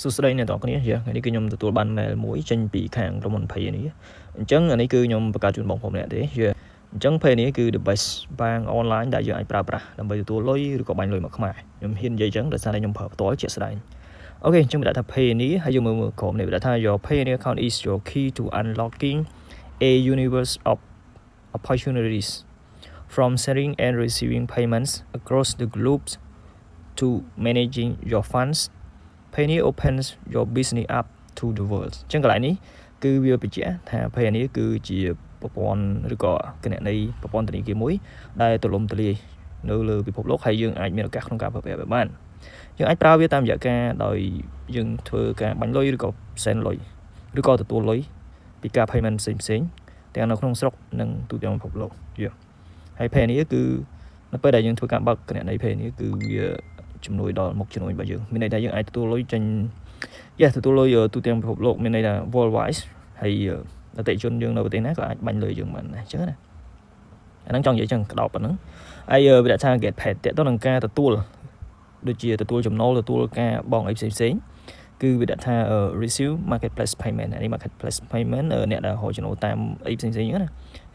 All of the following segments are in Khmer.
សួស្តីអ្នកទាំងអស់គ្នាថ្ងៃនេះគឺខ្ញុំទទួលបាន mail មួយចេញពីខាងក្រុមហ៊ុន Pay នេះអញ្ចឹងអានេះគឺខ្ញុំបង្កើតជូនបងប្អូនម្នាក់ទេអញ្ចឹង Pay នេះគឺ the best បាង online ដែលយើងអាចប្រើប្រាស់ដើម្បីទទួលលុយឬក៏បាញ់លុយមកខ្មែរខ្ញុំហ៊ាននិយាយអញ្ចឹងដោយសារតែខ្ញុំប្រើផ្ទាល់ជាក់ស្ដែងអូខេអញ្ចឹងវាដាក់ថា Pay នេះហើយយើងមើលក្រុមនេះវាដាក់ថា your Pay account is your key to unlocking a universe of opportunities from sending and receiving payments across the globe to managing your funds Pay នេះ opens your business up to the world អញ្ចឹងកន្លែងនេះគឺវាបញ្ជាក់ថា Pay នេះគឺជាប្រព័ន្ធឬក៏គណនីប្រព័ន្ធធនាគារមួយដែលទូលំទូលាយនៅលើពិភពលោកហើយយើងអាចមានឱកាសក្នុងការប្រើប្រាស់វាបានយើងអាចប្រើវាតាមរយៈការដោយយើងធ្វើការបាញ់លុយឬក៏ send លុយឬក៏ទទួលលុយពីការ payment ផ្សេងៗទាំងនៅក្នុងស្រុកនិងទូទាំងពិភពលោកហើយ Pay នេះគឺនៅពេលដែលយើងធ្វើការបើកគណនី Pay នេះគឺវាជំនួយដល់មុខជំនួយរបស់យើងមានន័យថាយើងអាចទទួលលុយចេញទទួលលុយទូទាំងពិភពលោកមានន័យថា worldwide ហើយអតិថិជនយើងនៅប្រទេសណាក៏អាចបាញ់លុយយើងបានដែរអញ្ចឹងណាអាហ្នឹងចង់និយាយចឹងក្តោបប៉ុណ្ណឹងហើយវាដាក់ថា get paid តើតើនឹងការទទួលដូចជាទទួលចំណូលទទួលការបងអីផ្សេងៗគឺវាដាក់ថា receive marketplace payment អានេះ marketplace payment អ្នកដែលរកចំណូលតាមអីផ្សេងៗហ្នឹងណា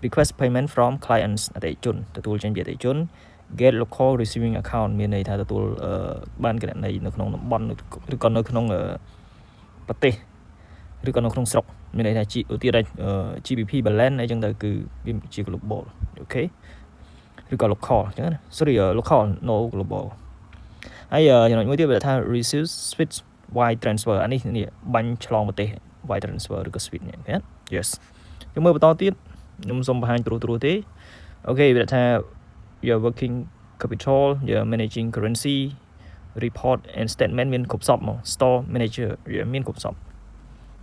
request payment from clients អតិថិជនទទួលចេញពីអតិថិជនget local receiving account មានន័យថាទទួលបានគណនីនៅក្នុងតំបន់ឬក៏នៅក្នុងប្រទេសឬក៏នៅក្នុងស្រុកមានន័យថាឧទាហរណ៍ GBP balance អីចឹងទៅគឺវាជា global អូខេឬក៏ local អញ្ចឹងណា sorry local no global ហើយចំណុចមួយទៀតវាថា receive switch wire transfer អានេះបាញ់ឆ្លងប្រទេស wire transfer ឬក៏ switch នេះ yes យើងមើលបន្តទៀតខ្ញុំសូមបង្ហាញត្រួសទេអូខេវាថា your working capital your managing currency report and statement មានគ្រប់សពមក store manager វាមានគ្រប់សព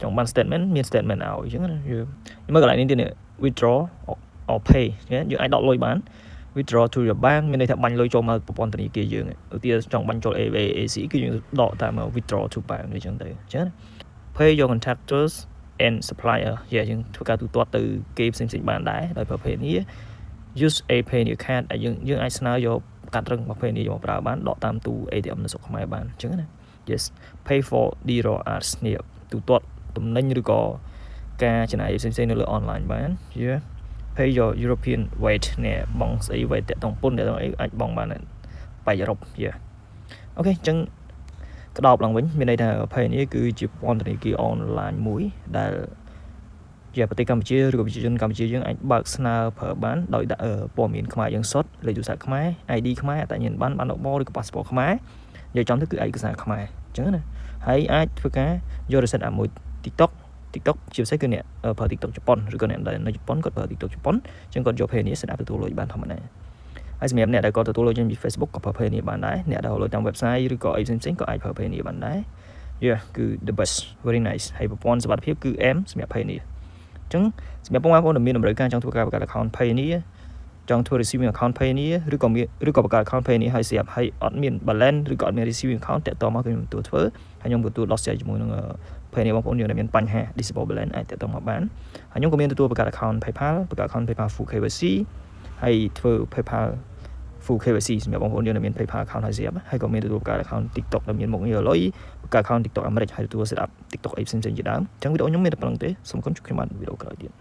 ចង់បាន statement មាន statement ឲ្យអញ្ចឹងណាយើងមើលកន្លែងនេះទៀត withdraw or pay យើងអាចដកលុយបាន withdraw to your bank មានន័យថាបាញ់លុយចូលមកប្រព័ន្ធធនាគារយើងឧទាហរណ៍ចង់បាញ់ចូល AAC គឺយើងដកតាម withdraw to bank អញ្ចឹងទៅអញ្ចឹង pay your contractors and supplier យើងធ្វើការទូទាត់ទៅគេផ្សេងៗបានដែរដោយប្រើ pay នេះuse a pay new card យើងអាចស្នើយកកាត់រឹងរបស់ pay នេះយកមកប្រើបានដកតាមទូ ATM នៅស្រុកខ្មែរបានអញ្ចឹងណា yes pay for DRORs នេះទូទាត់ទំនិញឬក៏ការចំណាយផ្សេងៗនៅលើ online បាន yeah pay your European weight នេះបងស្អី weight តាក់ទងពុនតាក់ទងអីអាចបងបានបែបអឺរ៉ុប yeah អូខេអញ្ចឹងក្តោបឡើងវិញមានន័យថា pay នេះគឺជាប្រព័ន្ធធនាគារ online មួយដែលជាប្រទេសកម្ពុជាឬក៏ប្រជាជនកម្ពុជាយើងអាចបើកស្នើប្រើបានដោយដាក់ព័ត៌មានខ្មែរយើងសុទ្ធលេខទូរស័ព្ទខ្មែរ ID ខ្មែរអត្តសញ្ញាណប័ណ្ណប័ណ្ណបឬក៏ passport ខ្មែរនិយាយចំទៅគឺឯកសារខ្មែរអញ្ចឹងណាហើយអាចធ្វើការយក reset មួយ TikTok ជាពិសេសគឺអ្នកប្រើ TikTok ជប៉ុនឬក៏អ្នកដែលនៅជប៉ុនគាត់ប្រើ TikTok ជប៉ុនអញ្ចឹងគាត់យក Pay នេះស្ដាប់ទទួលលុយបានធម្មតាហើយសម្រាប់អ្នកដែលគាត់ទទួលលុយចេញពី Facebook ក៏ប្រើ Pay នេះបានដែរអ្នកដែលលុយតាម website ឬក៏អីផ្សេងៗក៏អាចប្រើ Pay នេះបានដែរ yeah គឺ the best very nice ហើយប្រព័ន្ធសុវត្ថិភាពគឺ M សម្រាប់ Pay នេះអញ្ចឹងសម្រាប់បងប្អូនដែលមានតម្រូវការចង់ធ្វើការបង្កើត account Pay នេះចង់ធ្វើ receiving account Pay នេះឬក៏បង្កើត account Pay នេះហើយស្រាប់ហើយអត់មាន balance ឬក៏អត់មាន receiving account តាក់ទងមកខ្ញុំទទួលធ្វើហើយខ្ញុំទទួល loss ជាមួយនឹង Pay នេះបងប្អូនយើងដែលមានបញ្ហា disable balance អាចតាក់ទងមកបានហើយខ្ញុំក៏មានទទួលបង្កើត account PayPal បង្កើត account PayPal full KYC ហើយធ្វើ PayPal full KYC សម្រាប់បងប្អូនយើងដែលមាន PayPal account ហើយស្រាប់ហើយក៏មានទទួលបង្កើត account TikTok ដែលមានមុខងារលុយបង្កើត account TikTok អាមេរិកហើយទទួល set up TikTok អីផ្សេងៗជាដើមអញ្ចឹងវីដេអូខ្ញុំមានតែប៉ុណ្្នឹងទេសូមគុំជួបខ្ញុំបានវីដេអូក្រោយទៀត